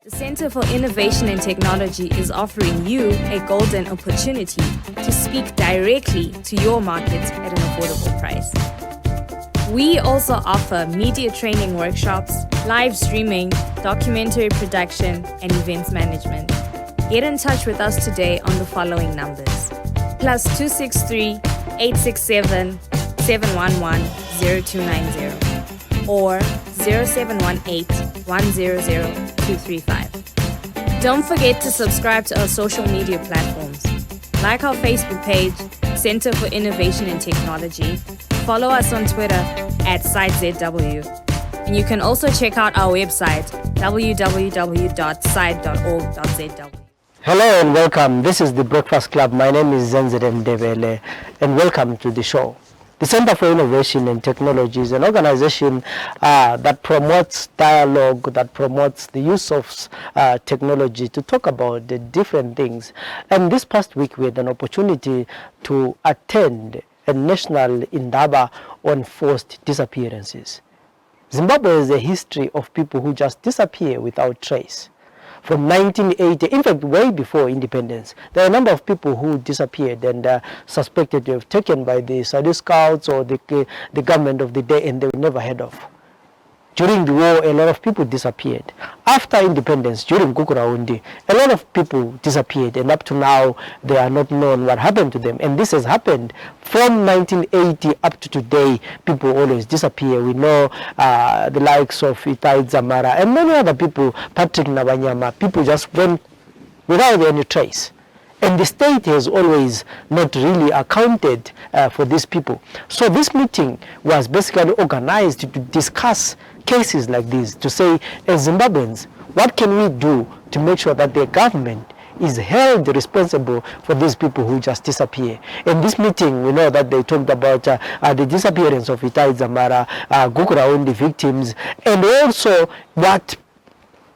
The Center for Innovation and Technology is offering you a golden opportunity to speak directly to your market at an affordable price. We also offer media training workshops, live streaming, documentary production, and events management. Get in touch with us today on the following numbers: +263 867 711 0290 or 0718 100 235. Don't forget to subscribe to our social media platforms. Like our Facebook page, Center for Innovation and Technology. Follow us on Twitter @SiteZW. And you can also check out our website, www.site.org.zw. Hello and welcome. This is the Breakfast Club. My name is Zenzele Ndebele and welcome to the show. The Center for Innovation and Technology is an organization that promotes dialogue, that promotes the use of technology to talk about the different things. And this past week we had an opportunity to attend a national Indaba on forced disappearances. Zimbabwe has a history of people who just disappear without trace. From 1980, in fact, way before independence, there are a number of people who disappeared and suspected to have taken by the Sadhu Scouts or the government of the day, and they were never heard of. During the war, a lot of people disappeared. After independence, during Kukuraundi, a lot of people disappeared, and up to now, they are not known what happened to them. And this has happened from 1980 up to today. People always disappear. We know the likes of Dzamara and many other people, Patrick Nabanyama, people just went without any trace. And the state has always not really accounted for these people. So this meeting was basically organized to discuss cases like this, to say, as Zimbabweans, what can we do to make sure that the government is held responsible for these people who just disappear. In this meeting, we know that they talked about the disappearance of Dzamara, Gukurahundi victims, and also what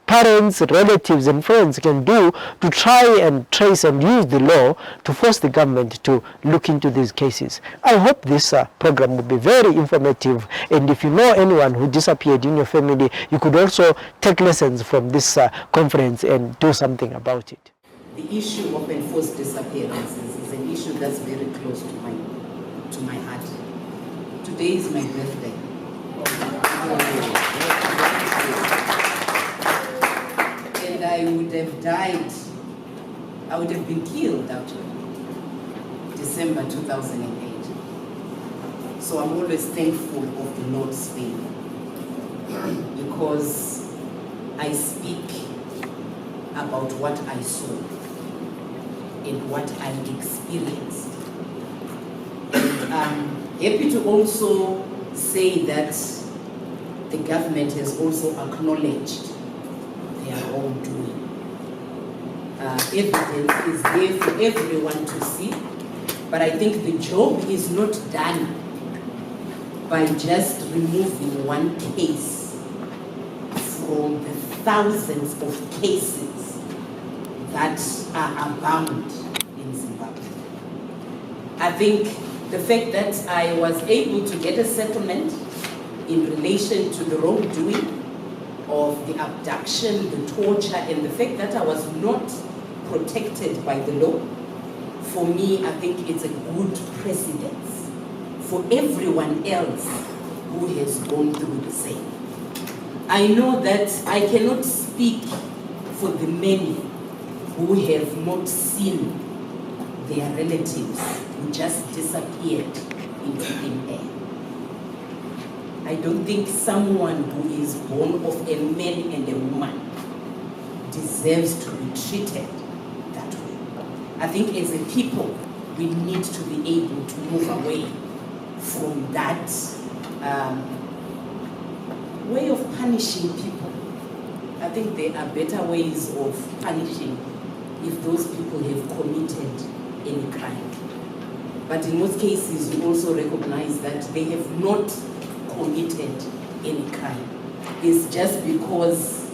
parents, relatives, and friends can do to try and trace and use the law to force the government to look into these cases. I hope this program will be very informative, and if you know anyone who disappeared in your family, you could also take lessons from this conference and do something about it. The issue of enforced disappearances is an issue that's very close to my heart. Today is my birthday. I would have died, I would have been killed actually, December 2008. So I'm always thankful of the Lord's favor because I speak about what I saw and what I experienced. And I'm happy to also say that the government has also acknowledged their wrongdoing. Evidence is there for everyone to see, but I think the job is not done by just removing one case from the thousands of cases that are abound in Zimbabwe. I think the fact that I was able to get a settlement in relation to the wrongdoing of the abduction, the torture, and the fact that I was not protected by the law, for me, I think it's a good precedence for everyone else who has gone through the same. I know that I cannot speak for the many who have not seen their relatives who just disappeared into thin air. I don't think someone who is born of a man and a woman deserves to be treated that way. I think as a people, we need to be able to move away from that way of punishing people. I think there are better ways of punishing if those people have committed any crime. But in most cases, we also recognize that they have not committed any crime. It's just because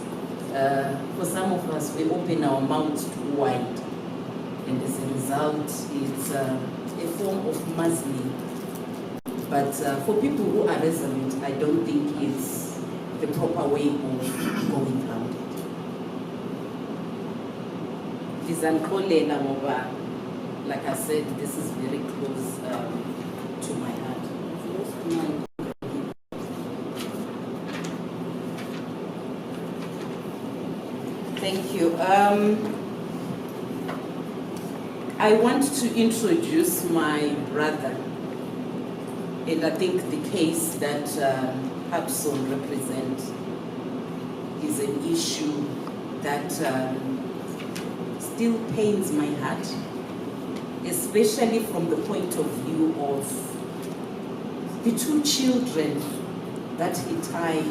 for some of us we open our mouths too wide, and as a result it's a form of muzzling. But for people who are resolute, I don't think it's the proper way of going around it. Ndizanixolela ngoba, like I said, this is very close to my heart. Thank you. I want to introduce my brother, and I think the case that Patson represents is an issue that still pains my heart, especially from the point of view of the 2 children that Itai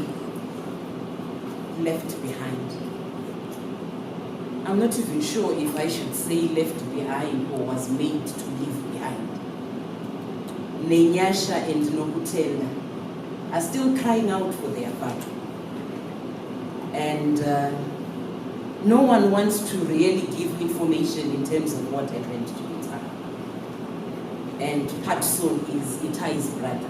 left behind. I'm not even sure if I should say left behind or was made to leave behind. Nenyasha and Nokutela are still crying out for their father. And no one wants to really give information in terms of what happened to Itai. And Patson is Itai's brother.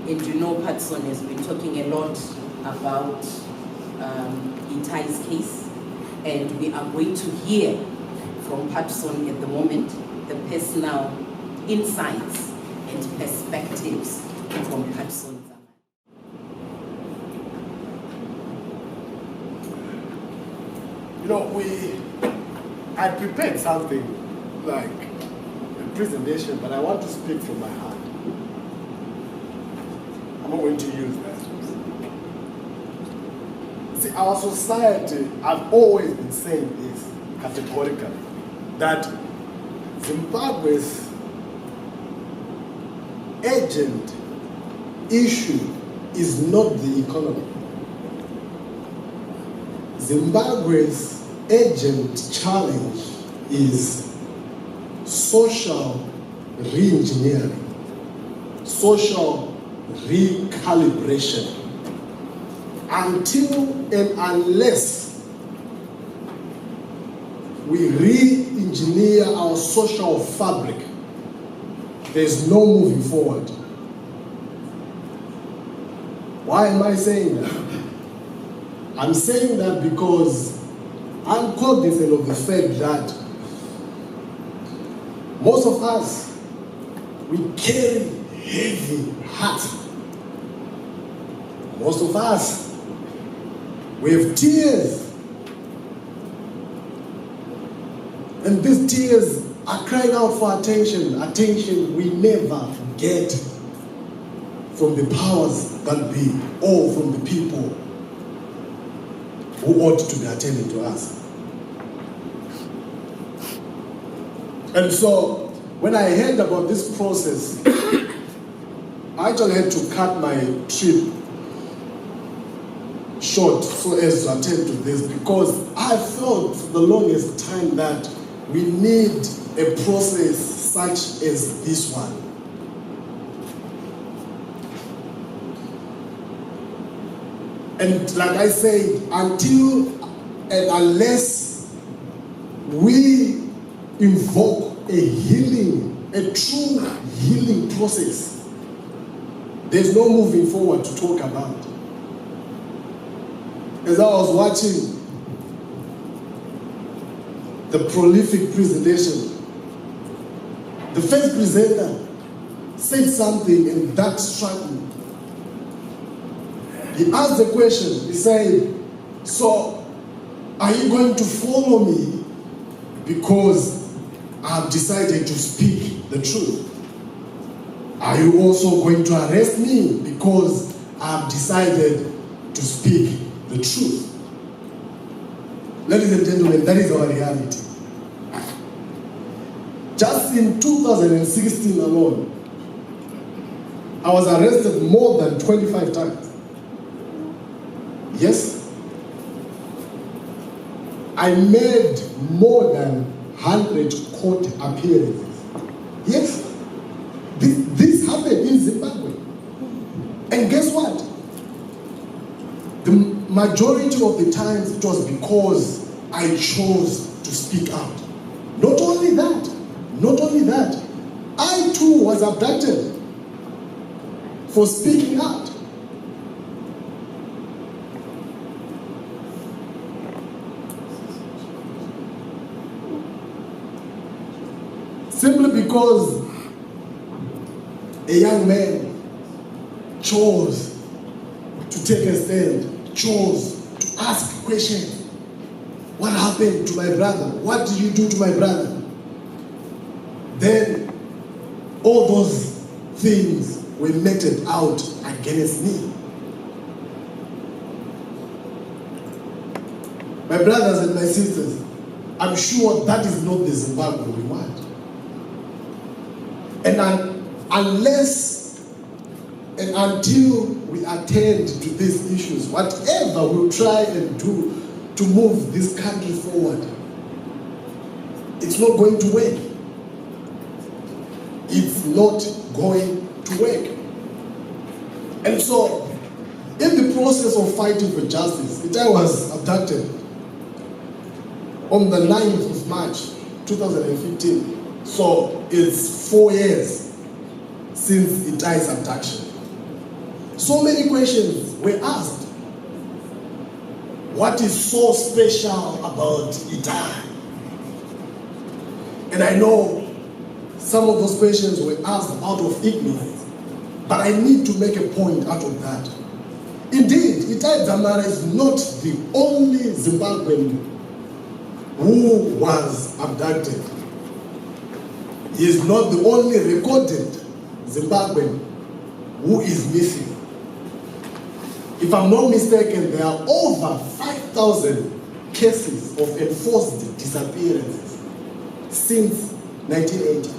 And you know Patson has been talking a lot about Itai's case, and we are going to hear from Patson at the moment the personal insights and perspectives from Patson. You know, I prepared something like a presentation, but I want to speak from my heart. I'm not going to use that. See, our society, I've always been saying this categorically, that Zimbabwe's urgent issue is not the economy. Zimbabwe's urgent challenge is social re-engineering, social recalibration. Until and unless we re-engineer our social fabric, there's no moving forward. Why am I saying that? I'm saying that because I'm cognizant of the fact that most of us, we carry heavy hearts. Most of us, we have tears. And these tears are crying out for attention, attention we never get from the powers that be or from the people who ought to be attending to us. And so, when I heard about this process, I actually had to cut my trip short so as to attend to this, because I felt for the longest time that we need a process such as this one. And like I said, until and unless we invoke a healing, a true healing process, there's no moving forward to talk about. As I was watching the prolific presentation, the first presenter said something and that struck me. He asked the question, he said, so are you going to follow me because I've decided to speak the truth? Are you also going to arrest me because I've decided to speak the truth? Ladies and gentlemen, that is our reality. Just in 2016 alone, I was arrested more than 25 times. Yes, I made more than 100 court appearances. Yes, this happened in Zimbabwe. And guess what? The majority of the times it was because I chose to speak out. Not only that, I too was abducted for speaking out. because a young man chose to take a stand, chose to ask questions. What happened to my brother? What did you do to my brother? Then all those things were meted out against me. My brothers and my sisters, I'm sure that is not the Zimbabwe we want. And unless and until we attend to these issues, whatever we'll try and do to move this country forward, it's not going to work. It's not going to work. And so, in the process of fighting for justice, Itai was abducted on the 9th of March 2015. So it's 4 years since Itai's abduction. So many questions were asked. What is so special about Itai? And I know some of those questions were asked out of ignorance, but I need to make a point out of that. Indeed, Itai Dzamara is not the only Zimbabwean who was abducted. He is not the only recorded Zimbabwean who is missing. If I'm not mistaken, there are over 5,000 cases of enforced disappearances since 1980.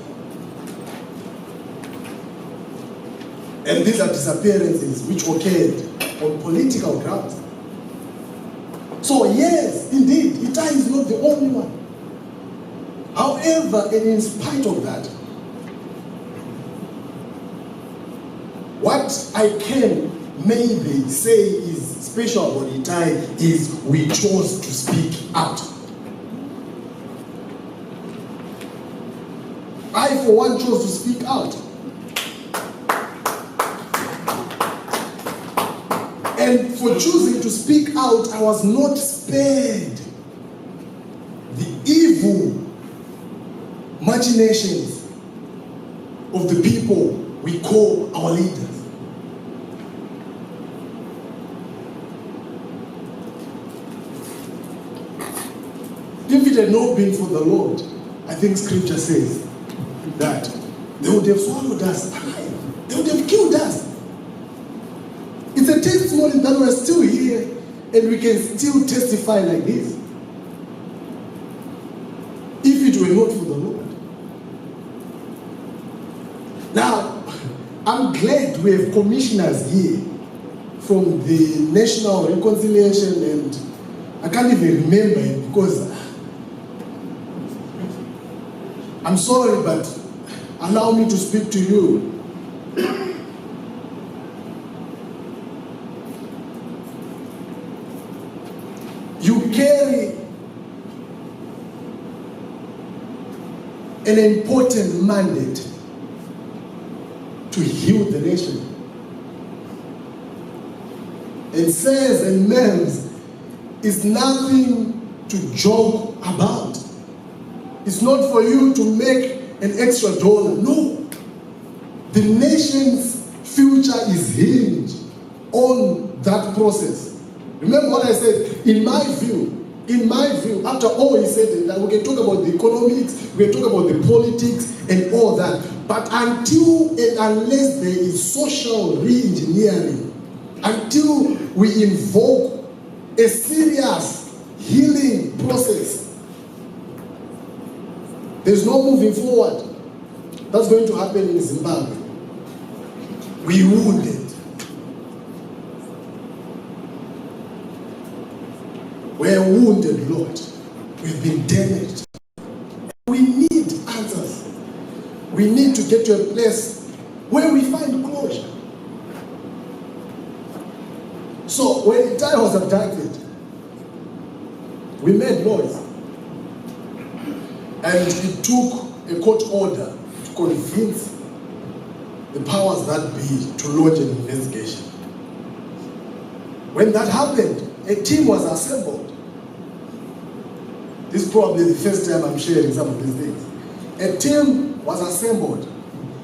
And these are disappearances which occurred on political grounds. So yes, indeed, Itai is not the only one. However, and in spite of that, what I can maybe say is special about Itai is we chose to speak out. I, for one, chose to speak out. And for choosing to speak out, I was not spared the evil machinations of the people we call our leaders. If it had not been for the Lord, I think scripture says that they would have swallowed us alive. They would have killed us. It's a testimony that we're still here and we can still testify like this. If it were not for the Lord. Now, I'm glad we have commissioners here from the National Reconciliation, and I can't even remember it because I'm sorry, but allow me to speak to you. You carry an important mandate to heal the nation. And says and means is nothing to joke about. It's not for you to make an extra dollar. No. The nation's future is hinged on that process. Remember what I said, in my view, after all is said and done, we can talk about the economics, we can talk about the politics and all that. But until and unless there is social re-engineering, until we invoke a serious healing process, there's no moving forward. That's going to happen in Zimbabwe. We wounded. We're wounded, Lord. We've been damaged. We need answers. We need to get to a place where we find closure. So when Itai was abducted, we made noise. And it took a court order to convince the powers that be to launch an investigation. When that happened, a team was assembled. This is probably the first time I'm sharing some of these things. A team was assembled,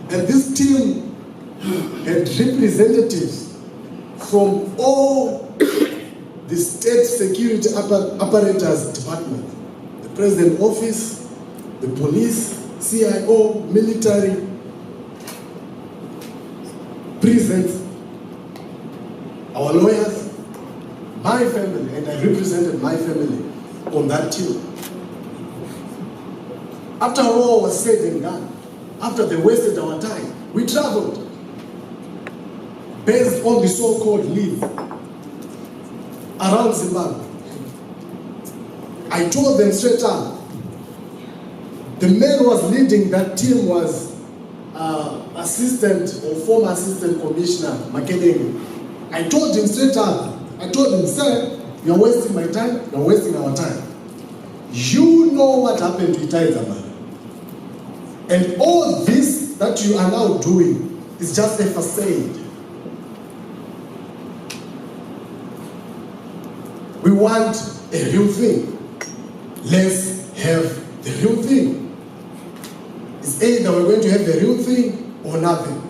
and this team had representatives from all the state security apparatus departments, the President's office, the police, CIO, military, prisons, our lawyers, my family, and I represented my family on that team. After all was said and done, after they wasted our time, we traveled based on the so-called leave around Zimbabwe. I told them straight up, the man who was leading that team was assistant or former assistant commissioner, Makelele. I told him straight up, I told him, sir, you're wasting my time, you're wasting our time. You know what happened to Dzamara. And all this that you are now doing is just a facade. We want a real thing. Let's have the real thing. It's either we're going to have the real thing or nothing.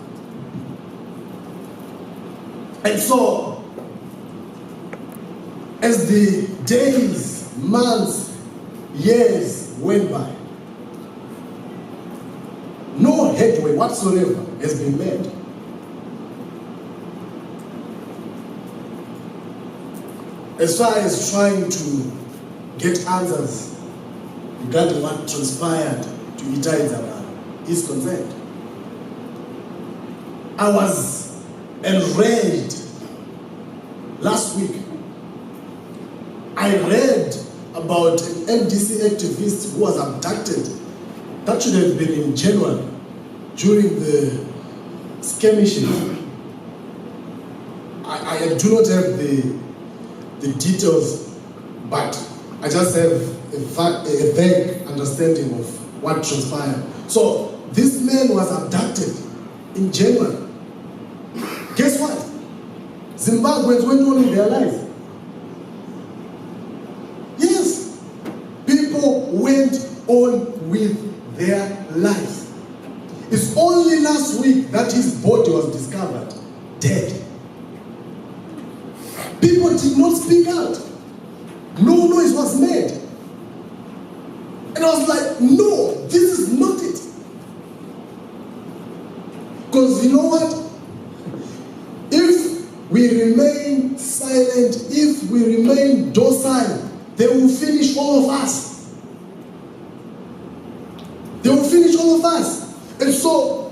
And so, as the days, months, years went by, no headway whatsoever has been made. As far as trying to get answers regarding what transpired to Dzamara is concerned. I was enraged last week. I read about an MDC activist who was abducted. That should have been in January during the skirmishes. I do not have the details, but I just have a vague understanding of what transpired. So this man was abducted in January. Guess what? Zimbabweans went on in their lives. Yes, people went on with their lives. It's only last week that his body was discovered dead. People did not speak out. No noise was made. And I was like, no, this is not it. Because you know what? If we remain silent, if we remain docile, they will finish all of us. They will finish all of us. And so,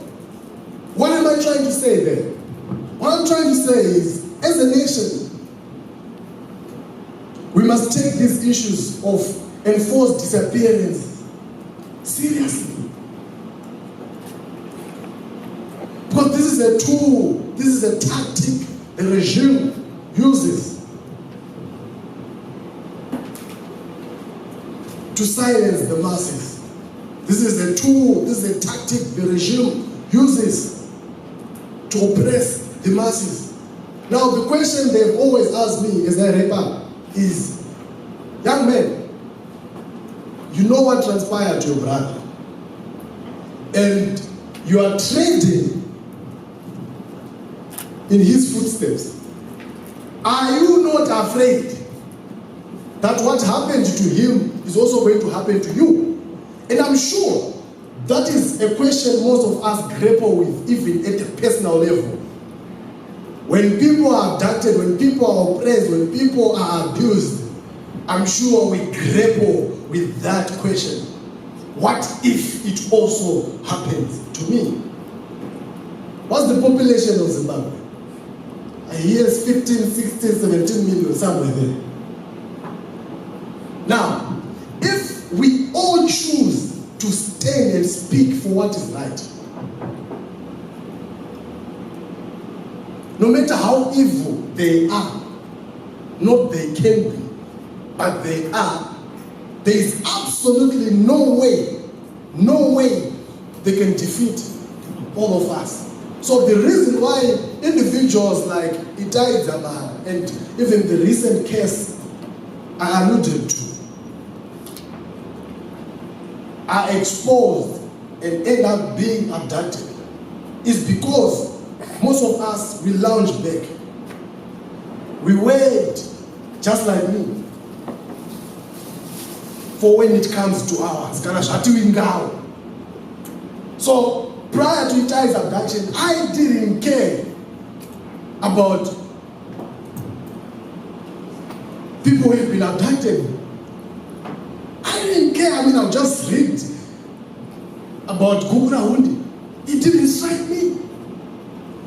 what am I trying to say there? What I'm trying to say is, as a nation, we must take these issues of enforced disappearance seriously. Because this is a tool, this is a tactic the regime uses to silence the masses. This is a tool, this is a tactic the regime uses to oppress the masses. Now the question they've always asked me as I wrap up is, young man, you know what transpired to your brother, and you are trading in his footsteps. Are you not afraid that what happened to him is also going to happen to you? And I'm sure that is a question most of us grapple with, even at a personal level. When people are abducted, when people are oppressed, when people are abused, I'm sure we grapple with that question. What if it also happens to me? What's the population of Zimbabwe? I hear it's 15, 16, 17 million, somewhere there. Now, if we all choose to stand and speak for what is right, no matter how evil they are, not they can be, but they are, there is absolutely no way they can defeat all of us. So the reason why individuals like Dzamara and even the recent case I alluded to are exposed and end up being abducted is because most of us, we lounge back. We wait, just like me, for when it comes to ours. So prior to Itai's abduction, I didn't care about people who have been abducted. I didn't care. I mean, I'll just read about Gugura Hundi. It didn't strike me.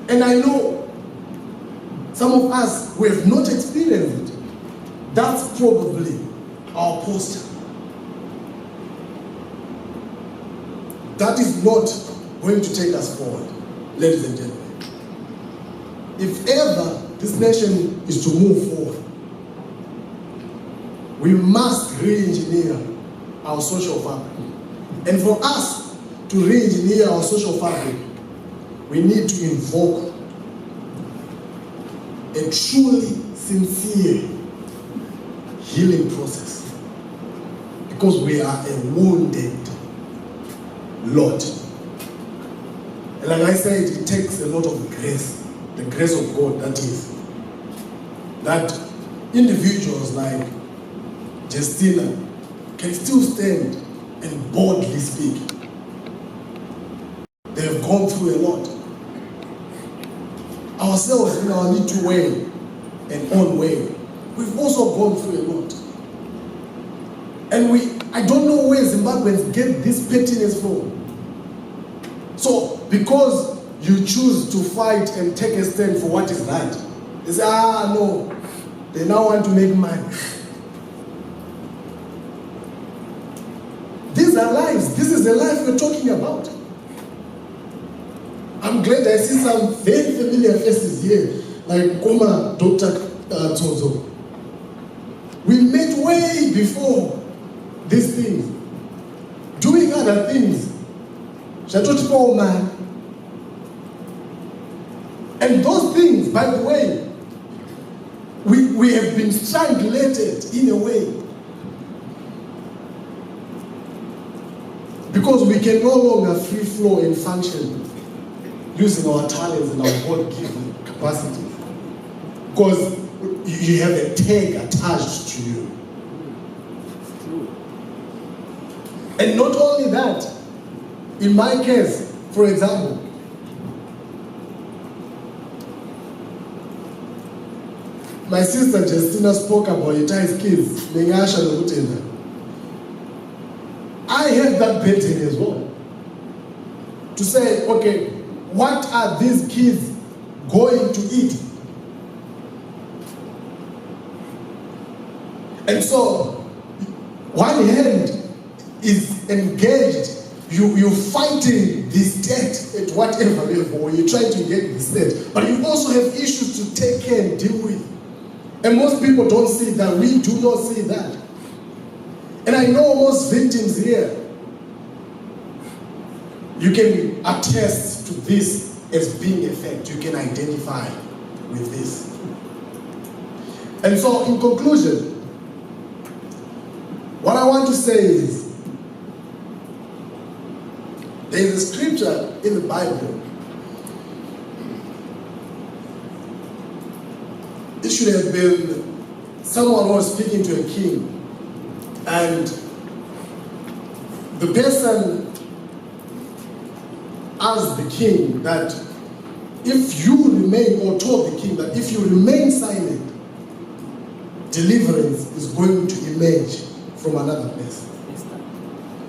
And I know some of us who have not experienced it, that's probably our posture. That is not going to take us forward, ladies and gentlemen. If ever this nation is to move forward, we must re-engineer our social fabric. And for us to re-engineer our social fabric, we need to invoke a truly sincere healing process, because we are a wounded lot. And like I said, it takes a lot of grace, the grace of God, that is, that individuals like Justina can still stand and boldly speak. They have gone through a lot. Ourselves, in our little way and own way, we've also gone through a lot. And I don't know where Zimbabweans get this pettiness from. So, because you choose to fight and take a stand for what is right, they say, no, they now want to make money. These are lives. This is the life we're talking about. I'm glad I see some very familiar faces here, like Koma, Dr. Tsonzo. We met way before these things, doing other things. And those things, by the way, we have been strangulated in a way, because we can no longer free flow and function using our talents and our God-given capacity, because you have a tag attached to you. And not only that, in my case, for example, my sister Justina spoke about Itai's kids. I have that burden as well, to say, okay, what are these kids going to eat? And so, one hand is engaged, you're fighting the state at whatever level, or you try to get the state, but you also have issues to take care and deal with. And most people don't see that. We do not see that. And I know most victims here, you can attest to this as being a fact. You can identify with this. And so, in conclusion, what I want to say is, there is a scripture in the Bible. It should have been someone who was speaking to a king, and the person asked the king that if you remain, or told the king that if you remain silent, deliverance is going to emerge from another place.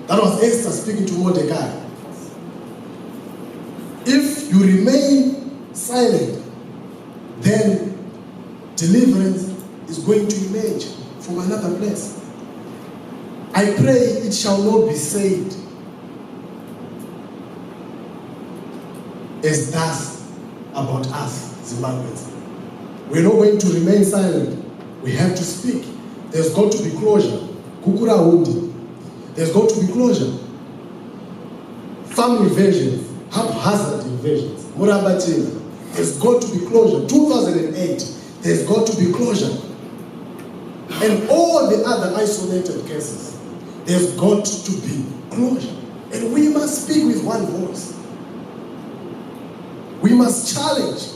That was Esther speaking to Mordecai. If you remain silent, then deliverance is going to emerge from another place. I pray it shall not be said as thus about us, Zimbabweans. We're not going to remain silent. We have to speak. There's got to be closure. Kukura Hundi. There's got to be closure. Family invasions, haphazard invasions, Murabatina. There's got to be closure. 2008, there's got to be closure. And all the other isolated cases, there's got to be closure. And we must speak with one voice. We must challenge,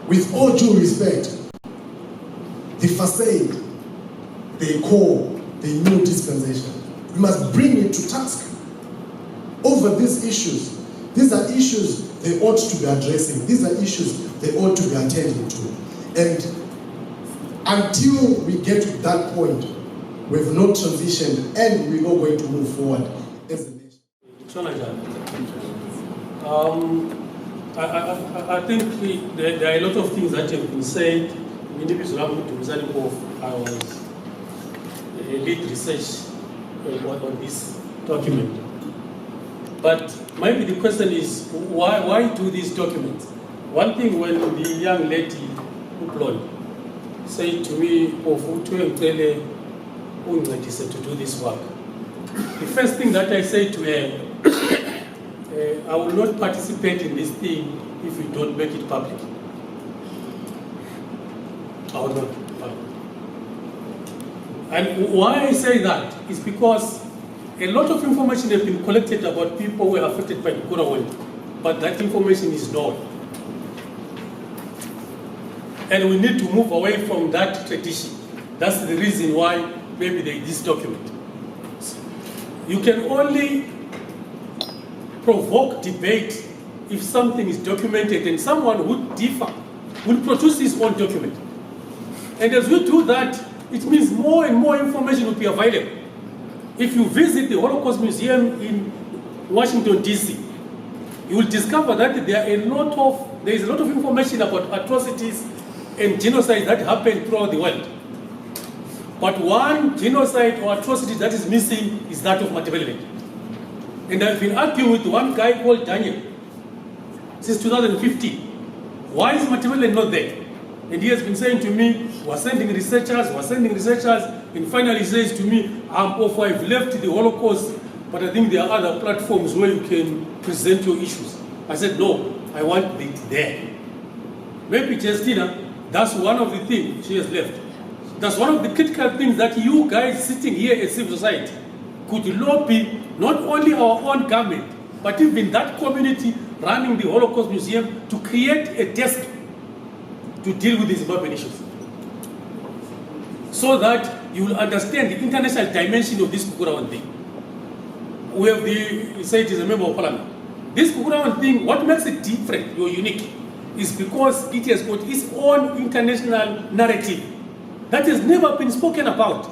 with all due respect, the facade they call the new dispensation. We must bring it to task over these issues. These are issues they ought to be addressing. These are issues they ought to be attending to. And until we get to that point, we have not transitioned and we're not going to move forward as a nation. I think there are a lot of things that have been said. In the Dumisani Mpofu, I was a lead research on this document. But maybe the question is, why do these documents? One thing, when the young lady who said to me, Mpofu, to do this work, the first thing that I said to her, I will not participate in this thing if you don't make it public. I will not. And why I say that is because a lot of information has been collected about people who were affected by the Bulawayo, but that information is known. And we need to move away from that tradition. That's the reason why maybe there is this document. You can only provoke debate if something is documented and someone would differ, will produce his own document. And as we do that, it means more and more information will be available. If you visit the Holocaust Museum in Washington, D.C., you will discover that there is a lot of information about atrocities and genocide that happened throughout the world. But one genocide or atrocity that is missing is that of Ndebele. And I've been arguing with one guy called Daniel since 2015. Why is Ndebele not there? And he has been saying to me, we're sending researchers, and finally he says to me, Mpofu, I've left the Holocaust, but I think there are other platforms where you can present your issues. I said, no, I want it there. Maybe Justina, that's one of the things she has left. That's one of the critical things that you guys sitting here as civil society could lobby not only our own government, but even that community running the Holocaust Museum to create a desk to deal with the Zimbabwean issues. So that you will understand the international dimension of this Kukurawan thing. We have you say it is a member of parliament. This Kukurawan thing, what makes it different or unique is because it has got its own international narrative that has never been spoken about.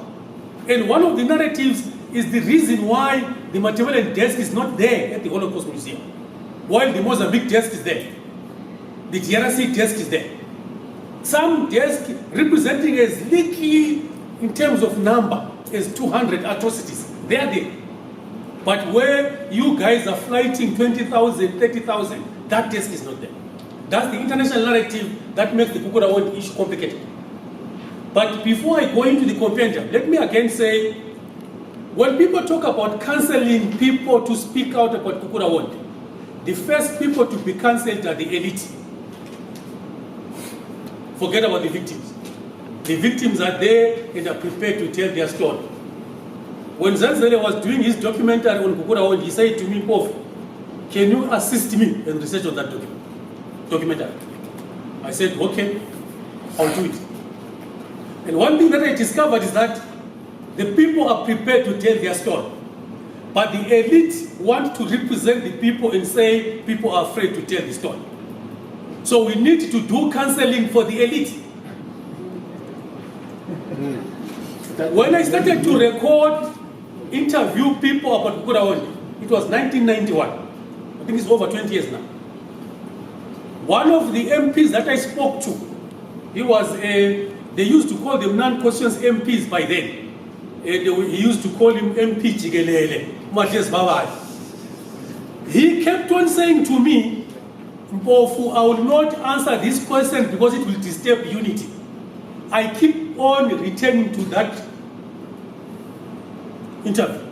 And one of the narratives is the reason why the Ndebele desk is not there at the Holocaust Museum, while the Mozambique desk is there. The DRC desk is there. Some desk representing as little in terms of number as 200 atrocities. They are there. But where you guys are flighting 20,000, 30,000, that desk is not there. That's the international narrative that makes the Kukurawan issue complicated. But before I go into the compendium, let me again say, when people talk about cancelling people to speak out about Kukurawan, the first people to be cancelled are the elite. Forget about the victims. The victims are there and are prepared to tell their story. When Zenzele was doing his documentary on Kukurawan, he said to me, Mpofu, can you assist me in research on that documentary? I said, okay, I'll do it. And one thing that I discovered is that the people are prepared to tell their story. But the elite want to represent the people and say people are afraid to tell the story. So we need to do counseling for the elite. When I started to record, interview people about Kukurawan, it was 1991. I think it's over 20 years now. One of the MPs that I spoke to, he was they used to call them non-conscious MPs by then. He used to call him MP Jigelele, Majes Babad. He kept on saying to me, Mpofu, I will not answer this question because it will disturb unity. I keep on returning to that interview.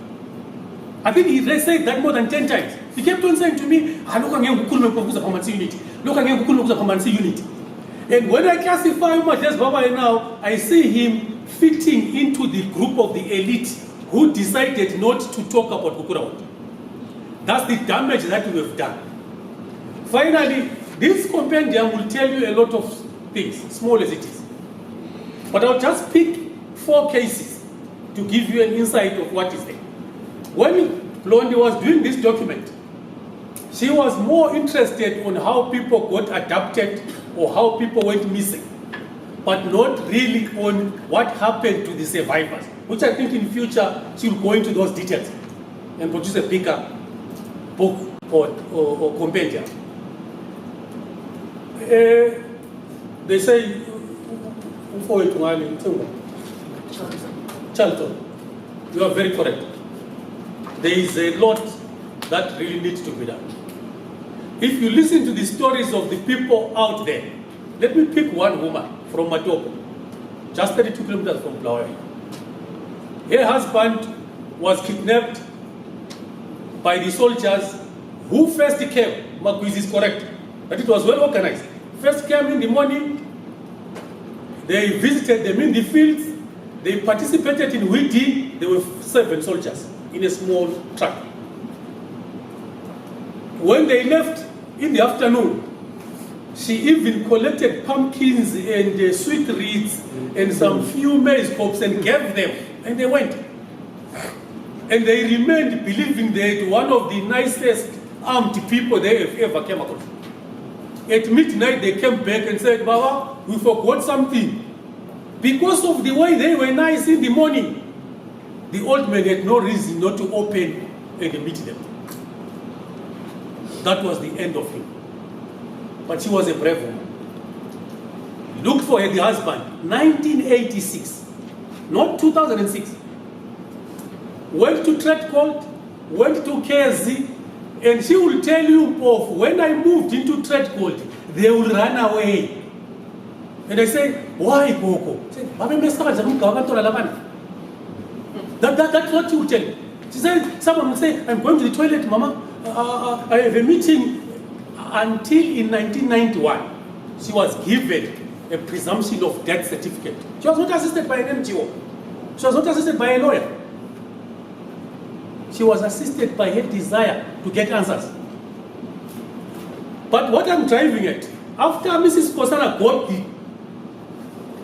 I think he said that more than 10 times. He kept on saying to me, look at unity. Look at unity. And when I classify Majes Baba now, I see him fitting into the group of the elite who decided not to talk about Kukurawood. That's the damage that we have done. Finally, this compendium will tell you a lot of things, small as it is. But I'll just pick 4 cases to give you an insight of what is there. When Blondie was doing this document, she was more interested on how people got adopted or how people went missing, but not really on what happened to the survivors, which I think in future she will go into those details and produce a bigger book or compendium. They say, Charlton, you are very correct. There is a lot that really needs to be done. If you listen to the stories of the people out there, let me pick one woman from Matopo, just 32 kilometers from Bulawayo. Her husband was kidnapped by the soldiers who first came. Marquis is correct, but it was well organized. First came in the morning, they visited them in the fields, they participated in weeding. There were 7 soldiers in a small truck. When they left in the afternoon, she even collected pumpkins and sweet reeds and some few maize cobs and gave them, and they went. And they remained believing they had one of the nicest armed people they have ever came across. At midnight, they came back and said, Baba, we forgot something. Because of the way they were nice in the morning, the old man had no reason not to open and meet them. That was the end of him. But she was a brave woman. Looked for the husband, 1986, not 2006. Went to trade court, went to KSZ, and she will tell you, Mpofu, when I moved into trade court, they will run away. And I say, why, Koko? That's what she will tell you. She said, someone will say, I'm going to the toilet, Mama. I have a meeting. Until in 1991, she was given a presumption of death certificate. She was not assisted by an NGO. She was not assisted by a lawyer. She was assisted by her desire to get answers. But what I'm driving at, after Mrs. Kosana got the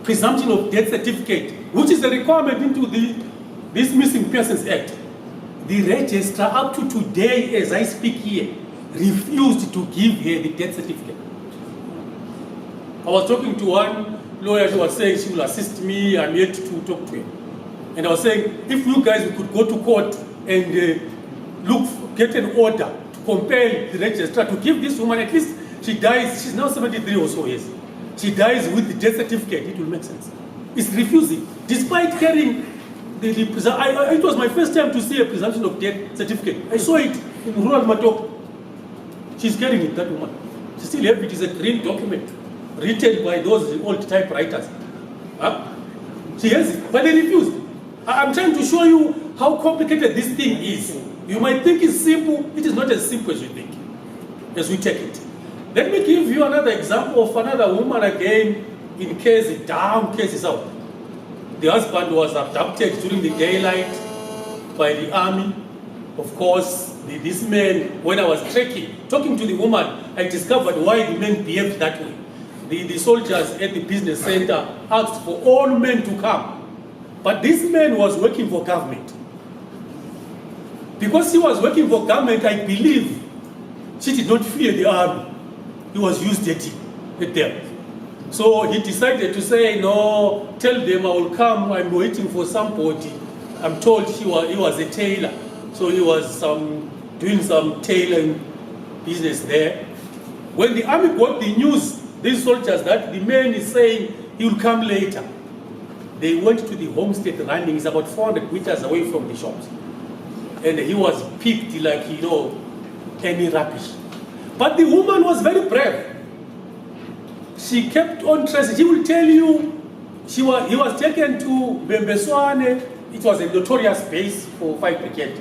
presumption of death certificate, which is a requirement into this Missing Persons Act, the registrar up to today, as I speak here, refused to give her the death certificate. I was talking to one lawyer, she was saying she will assist me, I'm yet to talk to her. And I was saying, if you guys could go to court and get an order to compel the registrar to give this woman, at least she dies, she's now 73 or so years. She dies with the death certificate, it will make sense. It's refusing, despite carrying it was my first time to see a presumption of death certificate. I saw it in rural Matop. She's carrying it, that woman. She still has it. It is a green document written by those old typewriters. She has it, but they refused. I'm trying to show you how complicated this thing is. You might think it's simple. It is not as simple as you think, as we take it. Let me give you another example of another woman again in case down cases out. The husband was abducted during the daylight by the army. Of course, this man, when I was talking to the woman, I discovered why the men behaved that way. The soldiers at the business center asked for all men to come. But this man was working for government. Because he was working for government, I believe she did not fear the army. He was used at them. So he decided to say, no, tell them I will come, I'm waiting for somebody. I'm told he was a tailor. So he was doing some tailoring business there. When the army got the news, these soldiers, that the man is saying he will come later, they went to the homestead running. It's about 400 meters away from the shops. And he was picked like, any rubbish. But the woman was very brave. She kept on tracing. She will tell you, he was taken to Bembeswane. It was a notorious base for 5 Brigade.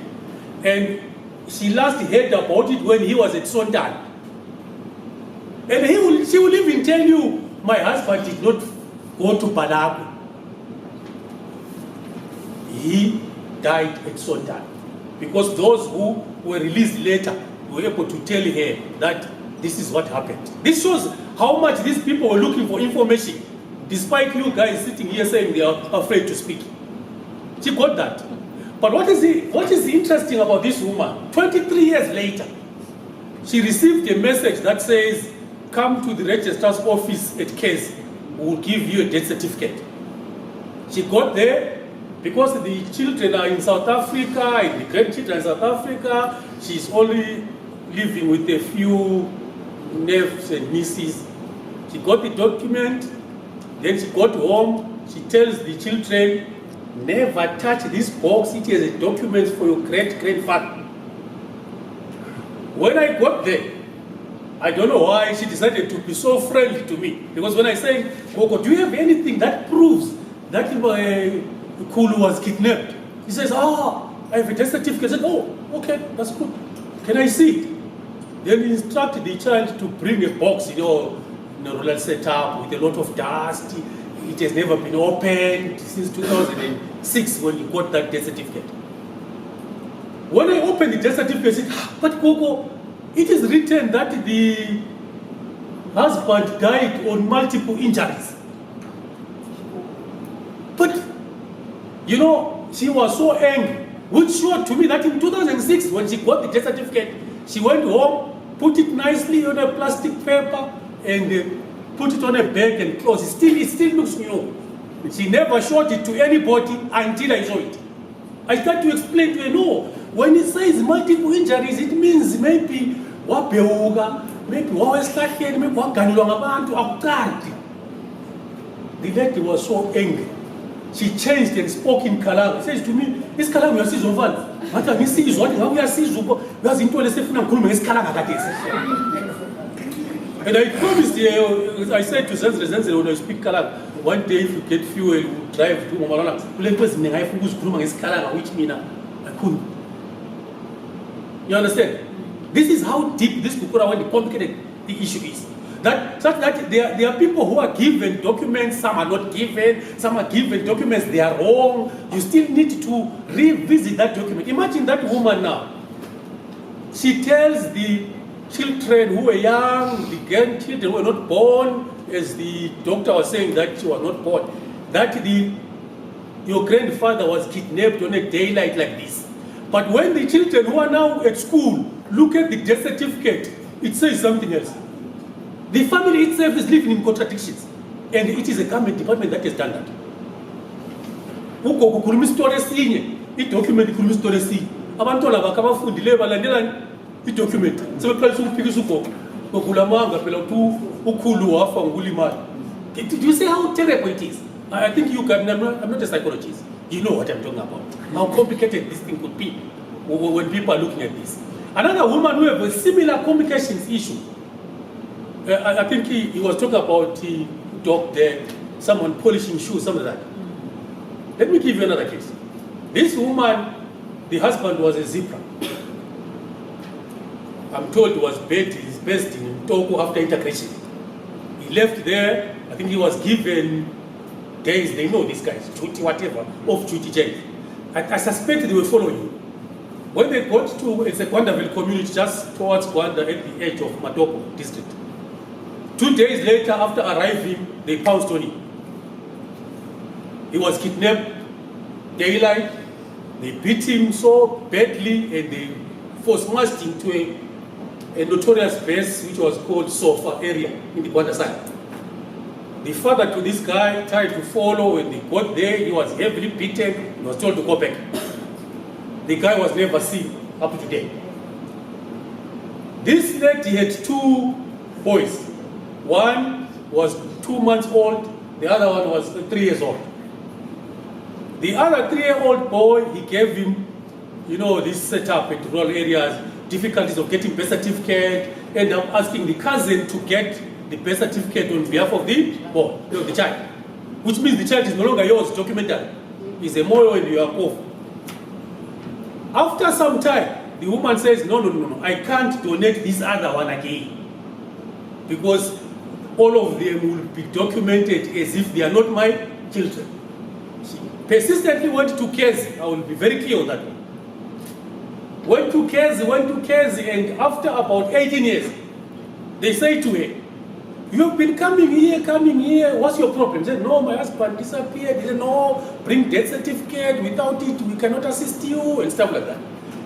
And she last heard about it when he was at Sontan. And she will even tell you, my husband did not go to Balago. He died at so time. Because those who were released later were able to tell her that this is what happened. This shows how much these people were looking for information, despite you guys sitting here saying they are afraid to speak. She got that. But what is interesting about this woman? 23 years later, she received a message that says, come to the registrar's office at Case, we will give you a death certificate. She got there because the children are in South Africa, and the grandchildren are in South Africa. She's only living with a few nephews and nieces. She got the document, then she got home. She tells the children, never touch this box, it has a document for your great-grandfather. When I got there, I don't know why she decided to be so friendly to me. Because when I say, Gogo, do you have anything that proves that Kulu was kidnapped? He says, I have a death certificate. I said, oh, okay, that's good. Can I see it? Then he instructed the child to bring a box, in a rural setup with a lot of dust. It has never been opened since 2006 when he got that death certificate. When I opened the death certificate, I said, but Gogo, it is written that the husband died on multiple injuries. But, she was so angry, which showed to me that in 2006, when she got the death certificate, she went home, put it nicely on a plastic paper, and put it on a bag and closed. It still looks new. She never showed it to anybody until I saw it. I started to explain to her, no, when it says multiple injuries, it means maybe wabeuka, maybe wawesihlahleni, maybe waganilwa ngabantu, akukade. The lady was so angry. She changed and spoke in Kalango. She says to me, this Kalango uyasizwa mfana. Ngathi angisizwa, ngathi ngabe uyasizwa ubo. Uyazi into lesifuna ngikhulume ngesiKhalango khathesi. And I promised her, I said to Zenzele when I speak Kalango, one day if you get fuel, you drive to Momalala. Kule nto eziningi ayifuna ukuzikhuluma ngesiKhalango, which mina I couldn't. You understand? This is how deep this Kukura, when complicated the issue is. Such that there are people who are given documents, some are not given, some are given documents, they are wrong. You still need to revisit that document. Imagine that woman now. She tells the children who were young, the grandchildren who were not born, as the doctor was saying that she was not born, that your grandfather was kidnapped on a daylight like this. But when the children who are now at school look at the death certificate, it says something else. The family itself is living in contradictions. And it is a government department that has done that. Uko kukhuluma isitori esinye, idocument ikhuluma isitori esinye. Abantwana bakhe abafundile balandela idocument. Sebeqalisa ukuphikisa ugogo. Ngokulamanga phela uthi ukhulu wafa ngokulimala. Do you see how terrible it is? I think you can, I'm not a psychologist. You know what I'm talking about. How complicated this thing could be when people are looking at this. Another woman who has a similar complications issue. I think he was talking about the dog there, someone polishing shoes, something like that. Let me give you another case. This woman, the husband was a zebra. I'm told he was based in Togo after integration. He left there, I think he was given days, they know these guys, duty, whatever, off-duty jail. I suspect they were following him. When they got to, it's a Gwandaville community just towards Gwanda at the edge of Matoko district. 2 days later, after arriving, they pounced on him. He was kidnapped, daylight, they beat him so badly and they force-marched him to a notorious base which was called Sofa area in the Gwanda side. The father to this guy tried to follow. When they got there, he was heavily beaten, he was told to go back. The guy was never seen up to today. This lady had 2 boys. One was 2 months old, the other one was 3 years old. The other 3-year-old boy, he gave him, this setup in rural areas, difficulties of getting birth certificate, and I'm asking the cousin to get the birth certificate on behalf of the boy, the child. Which means the child is no longer yours, documented. It's a moyo and you are off. After some time, the woman says, no, I can't donate this other one again. Because all of them will be documented as if they are not my children. persistently went to Kezi. I will be very clear on that one. Went to Kezi, and after about 18 years, they say to her, "You have been coming here, what's your problem?" She said, "No, my husband disappeared." He said, "No, bring death certificate, without it we cannot assist you," and stuff like that.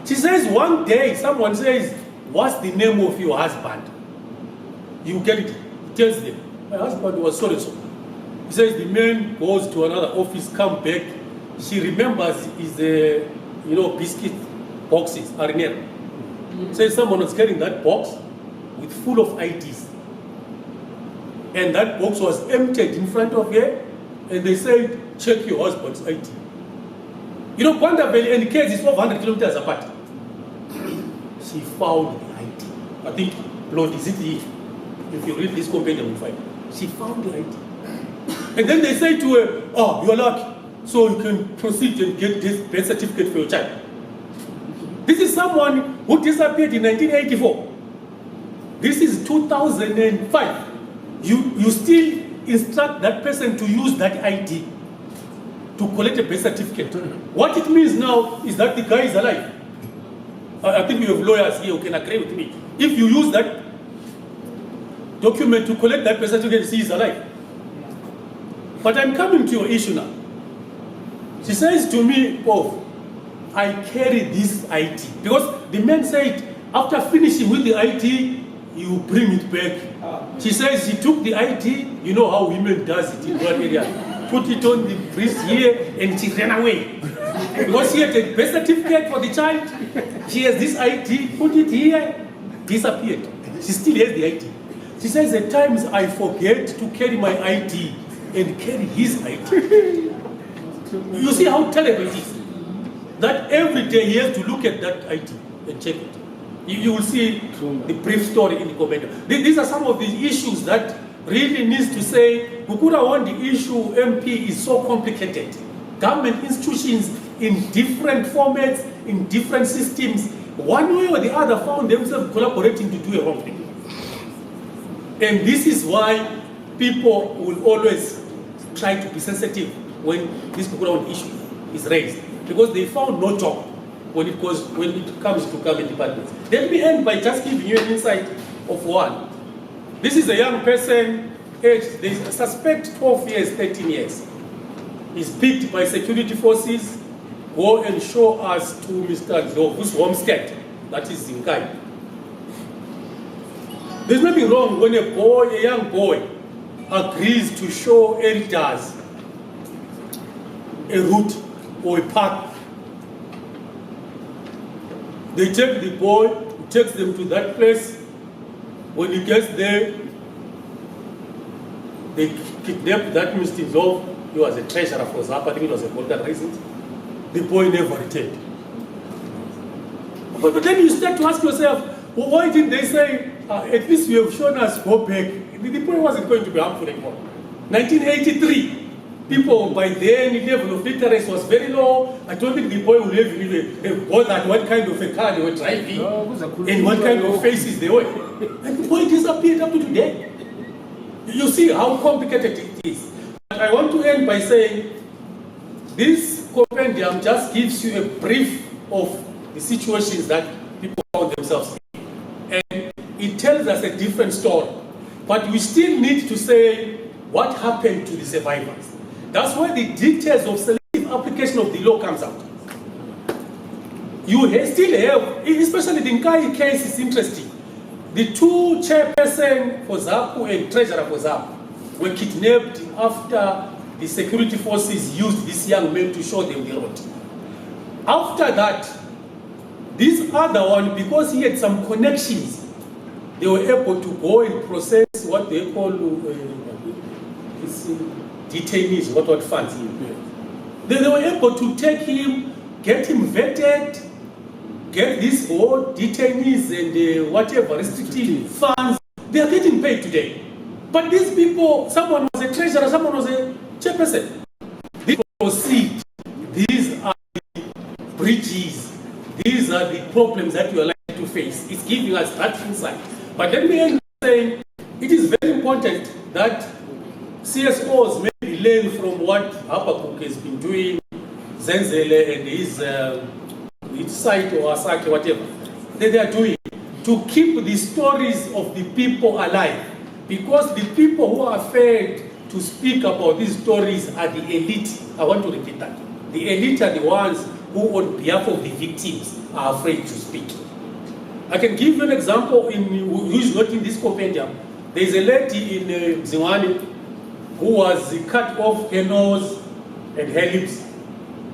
She says one day, someone says, "What's the name of your husband?" You get it, he tells them, "My husband was so-and-so." He says the man goes to another office, come back, she remembers his, biscuit boxes, Arinera. Says someone was carrying that box with full of IDs. And that box was emptied in front of her, and they said, "Check your husband's ID." Ndebele and Kezi is 400 kilometers apart. She found the ID. I think, Lord, is it here? If you read this compendium, you'll find it. She found the ID. And then they say to her, "Oh, you're lucky, so you can proceed and get this birth certificate for your child." This is someone who disappeared in 1984. This is 2005. You still instruct that person to use that ID to collect a birth certificate. What it means now is that the guy is alive. I think we have lawyers here who can agree with me. If you use that document to collect that birth certificate, he is alive. But I'm coming to your issue now. She says to me, "Oh, I carry this ID." Because the man said, after finishing with the ID, you bring it back. She says she took the ID, you know how women does it in one area, put it on the wrist here, and she ran away. Because she had a birth certificate for the child, she has this ID, put it here, disappeared. She still has the ID. She says at times I forget to carry my ID and carry his ID. You see how terrible it is? That every day he has to look at that ID and check it. You will see the brief story in the comment. These are some of the issues that really needs to say, Bukura on the issue MP is so complicated. Government institutions in different formats, in different systems, one way or the other found themselves collaborating to do a wrong thing. And this is why people will always try to be sensitive when this Bukura issue is raised, because they found no job when it comes to government departments. Let me end by just giving you an insight of one. This is a young person, aged, they suspect 12 years, 13 years. He's picked by security forces, go and show us to Mr. Ndlovu's homestead, that is Zinkai. There's nothing wrong when a young boy, agrees to show elders a route or a path. They take the boy, takes them to that place. When he gets there, they kidnap that Mr. Ndlovu. He was a treasurer for Zapa, I think it was a golden resident. The boy never returned. But then you start to ask yourself, well, why didn't they say, at least you have shown us, go back? The boy wasn't going to be harmful anymore. 1983. People, by then, the level of literacy was very low. I don't think the boy would have bothered what kind of a car they were driving and what kind of faces they were. And the boy disappeared up to today. You see how complicated it is. But I want to end by saying, this compendium just gives you a brief of the situations that people found themselves in. And it tells us a different story. But we still need to say what happened to the survivors. That's why the details of selective application of the law comes out. You still have, especially the Nkai case is interesting. The two chairperson for ZAPU and treasurer for ZAPU were kidnapped after the security forces used this young man to show them the road. After that, this other one, because he had some connections, they were able to go and process what they call detainees, what funds. They were able to take him, get him vetted, get these old detainees and whatever restrictive funds. They are getting paid today. But these people, someone was a treasurer, someone was a chairperson. They proceed. These are the breaches. These are the problems that you are likely to face. It's giving us that insight. But let me end by saying it is very important that CSOs maybe learn from what Habakkuk has been doing Zenzele and his site or Asake, whatever, that they are doing to keep the stories of the people alive. Because the people who are fed to speak about these stories are the elite. I want to repeat that. The elite are the ones who, on behalf of the victims, are afraid to speak. I can give you an example who is not in this compendium. There is a lady in Zimbabwe who was cut off her nose and her lips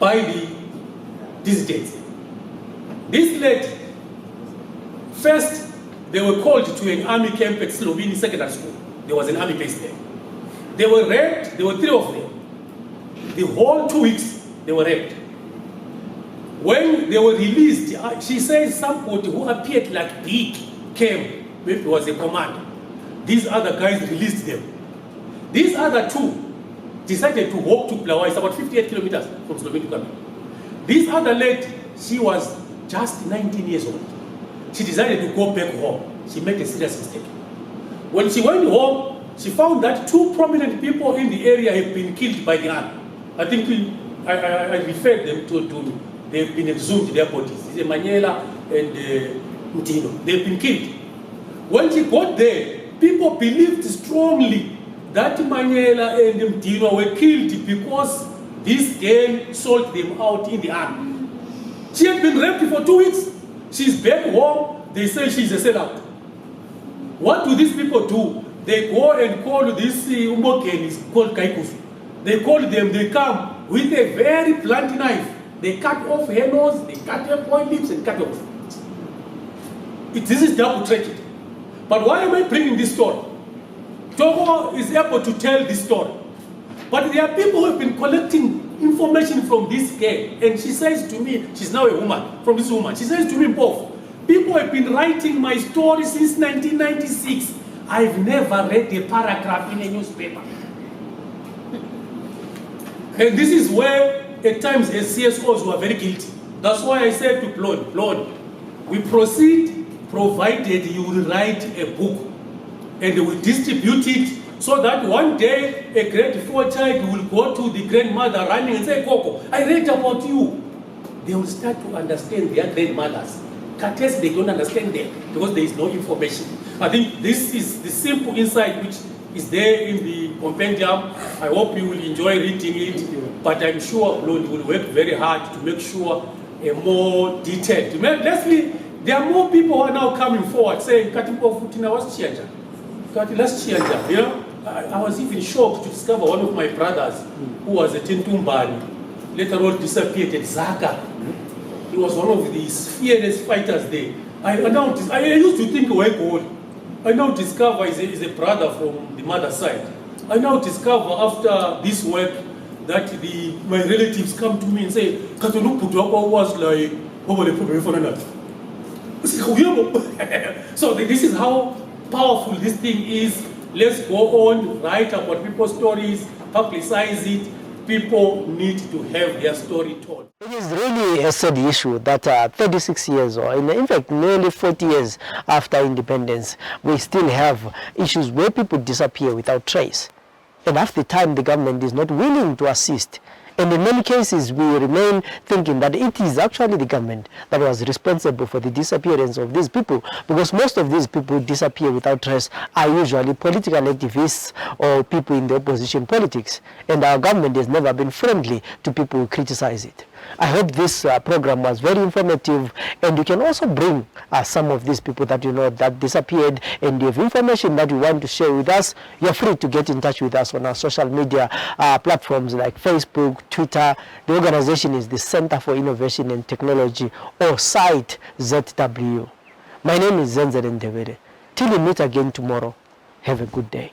by the dissidents. This lady, first, they were called to an army camp at Slovenia Secondary School. There was an army base there. They were raped, there were 3 of them. The whole 2 weeks, they were raped. When they were released, she says somebody who appeared like big came, maybe it was a commander. These other guys released them. These other 2 decided to walk to Bulawayo. It's about 58 kilometers from Slovenia to Ghana. This other lady, she was just 19 years old. She decided to go back home. She made a serious mistake. When she went home, she found that 2 prominent people in the area have been killed by the army. I think I referred them to they've been exhumed their bodies. It's Manyela and Mtino. They've been killed. When she got there, people believed strongly that Manyela and Mtino were killed because this gang sold them out in the army. She had been raped for 2 weeks. She's back home. They say she's a sellout. What do these people do? They go and call this Umbokenis called Kaikusu. They call them, they come with a very blunt knife. They cut off her nose, they cut her point lips and cut off. This is double tragedy. But why am I bringing this story? Togo is able to tell this story. But there are people who have been collecting information from this girl. And she says to me, she's now a woman, from this woman. She says to me, Mpofu, people have been writing my story since 1996. I've never read a paragraph in a newspaper. And this is where, at times, as CSOs were very guilty. That's why I said to Lord, we proceed provided you will write a book and we distribute it so that one day a grade 4 child will go to the grandmother running and say, Coco, I read about you. They will start to understand their grandmothers. Cartels, they don't understand them because there is no information. I think this is the simple insight which is there in the compendium. I hope you will enjoy reading it, but I'm sure Lord will work very hard to make sure a more detailed. Leslie, there are more people who are now coming forward saying, let's change. You know, I was even shocked to discover one of my brothers who was a Tintumbani, later on disappeared at Zaka. He was one of the fearless fighters there. I used to think we're gold. I now discover he's a brother from the mother's side. I now discover after this work that my relatives come to me and say, Katuluputu was like, so this is how powerful this thing is. Let's go on, write about people's stories, publicize it. People need to have their story told. It is really a sad issue that 36 years, or in fact nearly 40 years after independence, we still have issues where people disappear without trace. And half the time the government is not willing to assist. And in many cases, we remain thinking that it is actually the government that was responsible for the disappearance of these people, because most of these people who disappear without trace are usually political activists or people in the opposition politics. And our government has never been friendly to people who criticize it. I hope this program was very informative, and you can also bring some of these people that you know that disappeared, and you have information that you want to share with us. You're free to get in touch with us on our social media platforms like Facebook, Twitter. The organization is the Center for Innovation and Technology, or site ZW. My name is Zenzele Ndebele. Till we meet again tomorrow, have a good day.